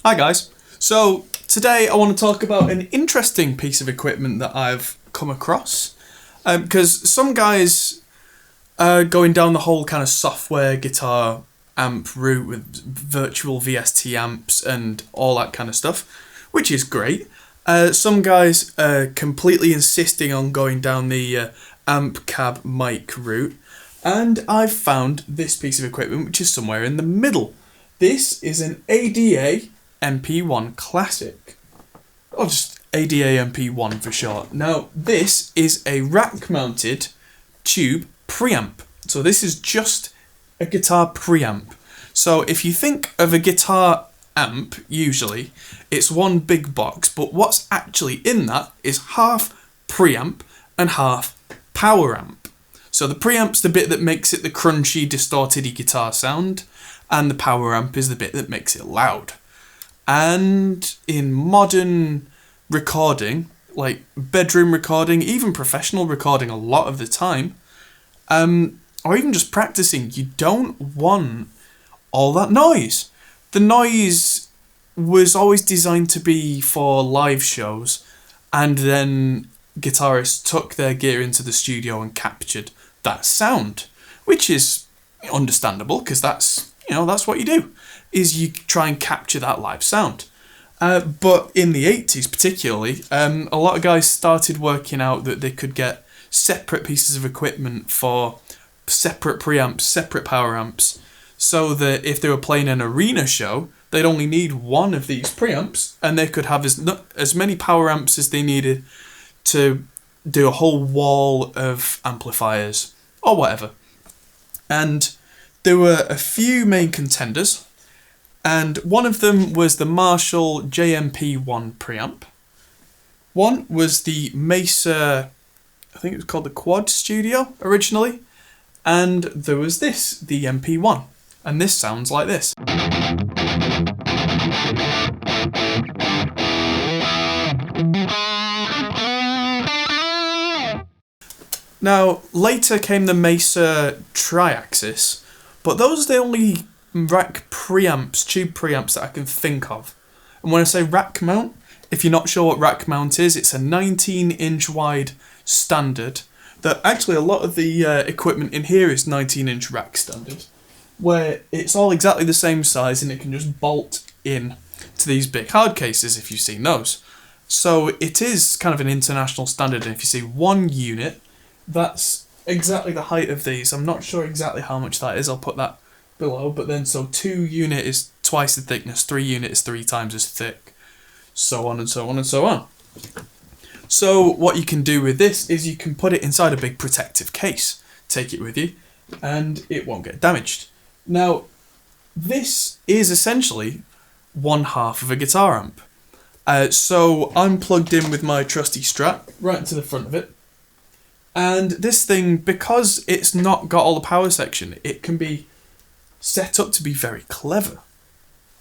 Hi guys. So today I want to talk about an interesting piece of equipment that I've come across, because some guys are going down the whole kind of software guitar amp route with virtual VST amps and all that kind of stuff, which is great. Some guys are completely insisting on going down the amp cab mic route, and I've found this piece of equipment which is somewhere in the middle. This is an ADA MP-1 Classic, or just ADA MP-1 for short. Now, this is a rack-mounted tube preamp. So this is just a guitar preamp. So if you think of a guitar amp, usually, it's one big box, but what's actually in that is half preamp and half power amp. So the preamp's the bit that makes it the crunchy, distorted guitar sound, and the power amp is the bit that makes it loud. And in modern recording, like bedroom recording, even professional recording a lot of the time, or even just practicing, you don't want all that noise. The noise was always designed to be for live shows, and then guitarists took their gear into the studio and captured that sound, which is understandable because that's what you do, is you try and capture that live sound. But in the 80s particularly, a lot of guys started working out that they could get separate pieces of equipment for separate preamps, separate power amps, so that if they were playing an arena show, they'd only need one of these preamps, and they could have as many power amps as they needed to do a whole wall of amplifiers, or whatever. And there were a few main contenders, and one of them was the Marshall JMP-1 preamp. One was the Mesa, I think it was called the Quad Studio originally, and there was this, the MP-1, and this sounds like this. Now, later came the Mesa Triaxis, but those are the only rack preamps, tube preamps that I can think of. And when I say rack mount, if you're not sure what rack mount is, it's a 19-inch wide standard that actually a lot of the equipment in here is 19-inch rack standard, where it's all exactly the same size and it can just bolt in to these big hard cases if you've seen those. So it is kind of an international standard, and if you see one unit, that's exactly the height of these. I'm not sure exactly how much that is, I'll put that below, but then so 2 unit is twice the thickness, 3 unit is 3 times as thick, so on and so on and so on. So what you can do with this is you can put it inside a big protective case, take it with you, and it won't get damaged. Now, this is essentially one half of a guitar amp. So I'm plugged in with my trusty Strat right into the front of it. And this thing, because it's not got all the power section, it can be set up to be very clever.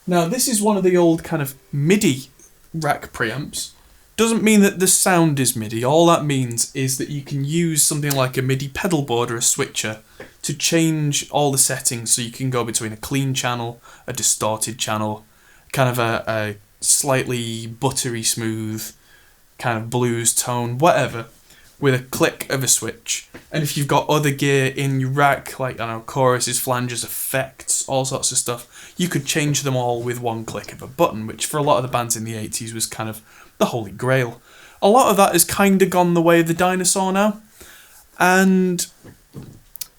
Now, this is one of the old kind of MIDI rack preamps. Doesn't mean that the sound is MIDI. All that means is that you can use something like a MIDI pedal board or a switcher to change all the settings, so you can go between a clean channel, a distorted channel, kind of a slightly buttery smooth, kind of blues tone, whatever, with a click of a switch. And if you've got other gear in your rack, like, I don't know, choruses, flanges, effects, all sorts of stuff, you could change them all with one click of a button, which for a lot of the bands in the 80s was kind of the holy grail. A lot of that has kind of gone the way of the dinosaur now, and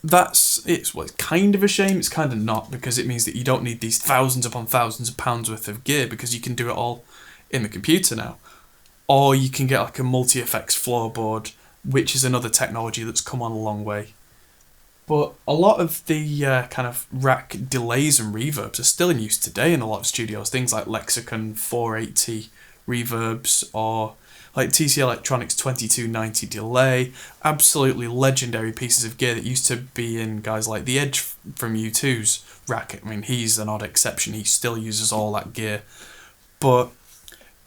it's kind of a shame, it's kind of not, because it means that you don't need these thousands upon thousands of pounds worth of gear, because you can do it all in the computer now. Or you can get like a multi-effects floorboard, which is another technology that's come on a long way. But a lot of the kind of rack delays and reverbs are still in use today in a lot of studios. Things like Lexicon 480 reverbs, or like TC Electronics 2290 delay. Absolutely legendary pieces of gear that used to be in guys like The Edge from U2's rack. I mean, he's an odd exception. He still uses all that gear. But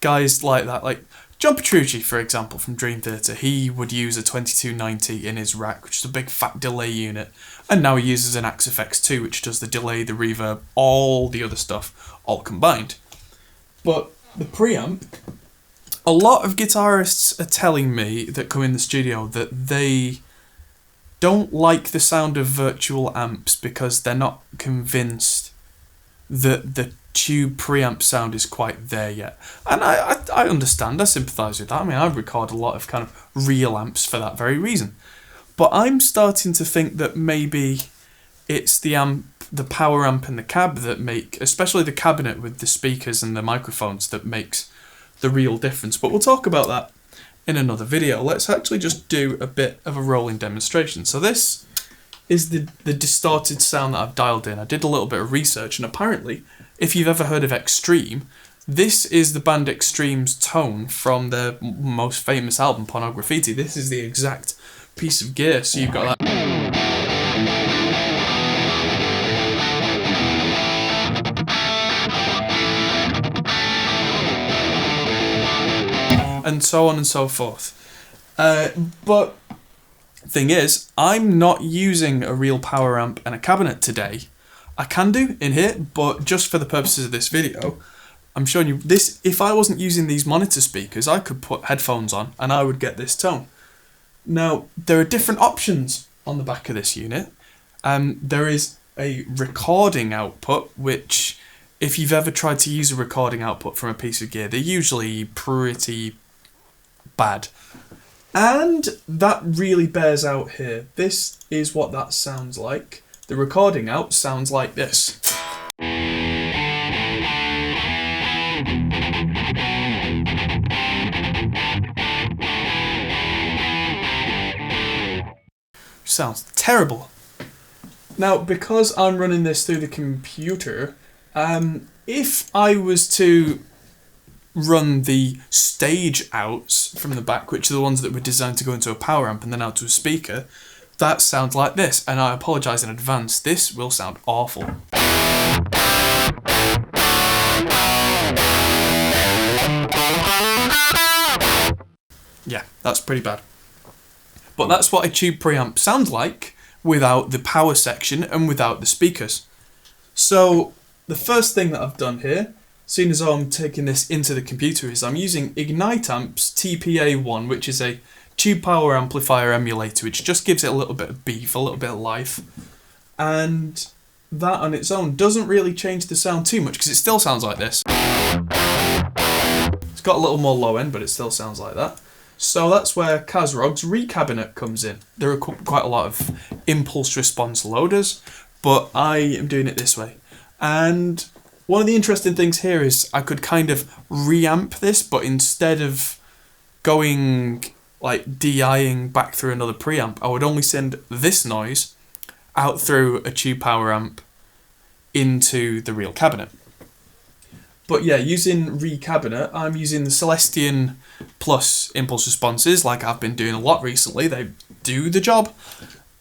guys like that, like John Petrucci, for example, from Dream Theater, he would use a 2290 in his rack, which is a big fat delay unit, and now he uses an Axe FX2, which does the delay, the reverb, all the other stuff, all combined. But the preamp, a lot of guitarists are telling me that come in the studio that they don't like the sound of virtual amps because they're not convinced that the tube preamp sound is quite there yet. And I understand, I sympathise with that. I mean, I record a lot of kind of real amps for that very reason. But I'm starting to think that maybe it's the power amp and the cab that make, especially the cabinet with the speakers and the microphones, that makes the real difference. But we'll talk about that in another video. Let's actually just do a bit of a rolling demonstration. So this is the distorted sound that I've dialed in. I did a little bit of research, and apparently, if you've ever heard of Extreme, this is the band Extreme's tone from their most famous album, Pornography. This is the exact piece of gear. So you've got that. And so on and so forth. But thing is, I'm not using a real power amp and a cabinet today. I can do in here, but just for the purposes of this video, I'm showing you this. If I wasn't using these monitor speakers, I could put headphones on and I would get this tone. Now, there are different options on the back of this unit. There is a recording output, which, if you've ever tried to use a recording output from a piece of gear, they're usually pretty bad. And that really bears out here. This is what that sounds like. The recording out sounds like this. Sounds terrible. Now, because I'm running this through the computer, if I was to run the stage outs from the back, which are the ones that were designed to go into a power amp and then out to a speaker, that sounds like this, and I apologise in advance, this will sound awful. Yeah, that's pretty bad. But that's what a tube preamp sounds like without the power section and without the speakers. So the first thing that I've done here, seeing as I'm taking this into the computer, is I'm using Ignite Amp's TPA1, which is a tube power amplifier emulator, which just gives it a little bit of beef, a little bit of life. And that on its own doesn't really change the sound too much, because it still sounds like this. It's got a little more low end, but it still sounds like that. So that's where Kazrog's recabinet comes in. There are quite a lot of impulse response loaders, but I am doing it this way. And one of the interesting things here is I could kind of reamp this, but instead of going like DIing back through another preamp, I would only send this noise out through a tube power amp into the real cabinet. But yeah, using recabinet, I'm using the Celestion Plus impulse responses, like I've been doing a lot recently. They do the job.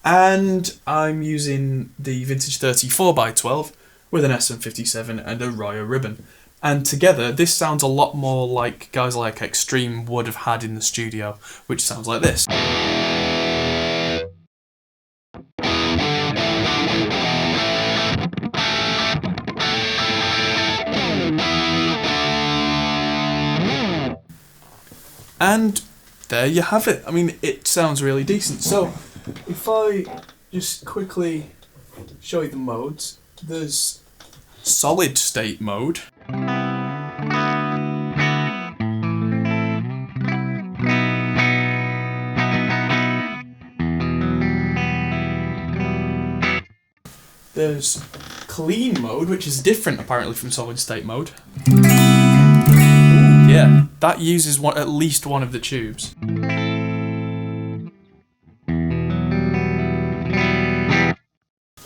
And I'm using the Vintage 34x12 with an SM57 and a Roya ribbon. And together, this sounds a lot more like guys like Extreme would have had in the studio, which sounds like this. And there you have it. I mean, it sounds really decent. So, if I just quickly show you the modes, there's solid state mode. There's clean mode, which is different apparently from solid state mode. Yeah, that uses at least one of the tubes. Then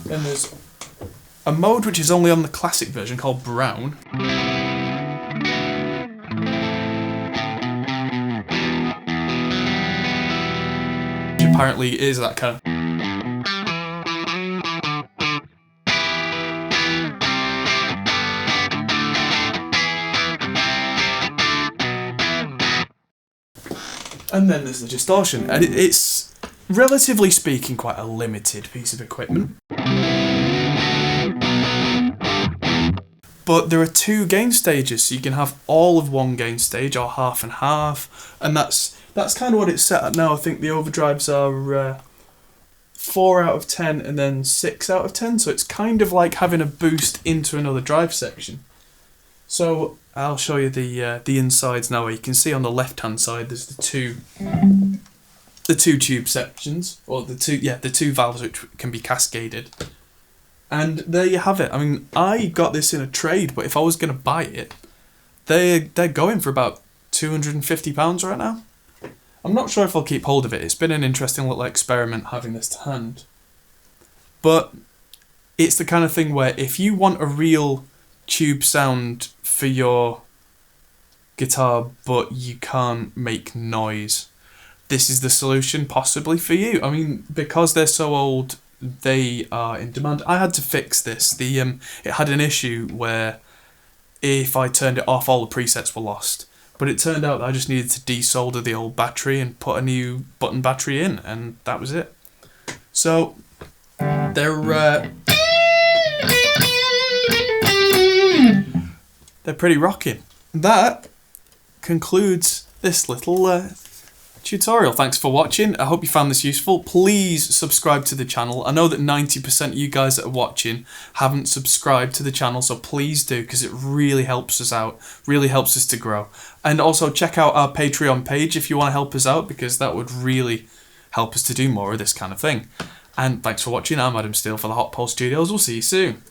there's a mode which is only on the classic version called Brown. Which apparently is that kind of... And then there's the distortion, and it's, relatively speaking, quite a limited piece of equipment. But there are two gain stages, so you can have all of one gain stage or half and half, and that's kind of what it's set at now. I think the overdrives are 4 out of 10 and then 6 out of 10, so it's kind of like having a boost into another drive section. So I'll show you the insides now. Where you can see on the left hand side there's the two tube sections, or the two valves which can be cascaded. And there you have it. I mean, I got this in a trade, but if I was going to buy it, they're going for about £250 right now. I'm not sure if I'll keep hold of it. It's been an interesting little experiment having this to hand. But it's the kind of thing where if you want a real tube sound for your guitar, but you can't make noise, this is the solution possibly for you. I mean, because they're so old, they are in demand. I had to fix this. It had an issue where if I turned it off, all the presets were lost. But it turned out that I just needed to desolder the old battery and put a new button battery in, and that was it. So they're pretty rocking. That concludes this little tutorial. Thanks for watching. I hope you found this useful. Please subscribe to the channel. I know that 90% of you guys that are watching haven't subscribed to the channel, so please do, because it really helps us out, really helps us to grow. And also check out our Patreon page if you want to help us out, because that would really help us to do more of this kind of thing. And thanks for watching. I'm Adam Steele for the Hot Pole Studios. We'll see you soon.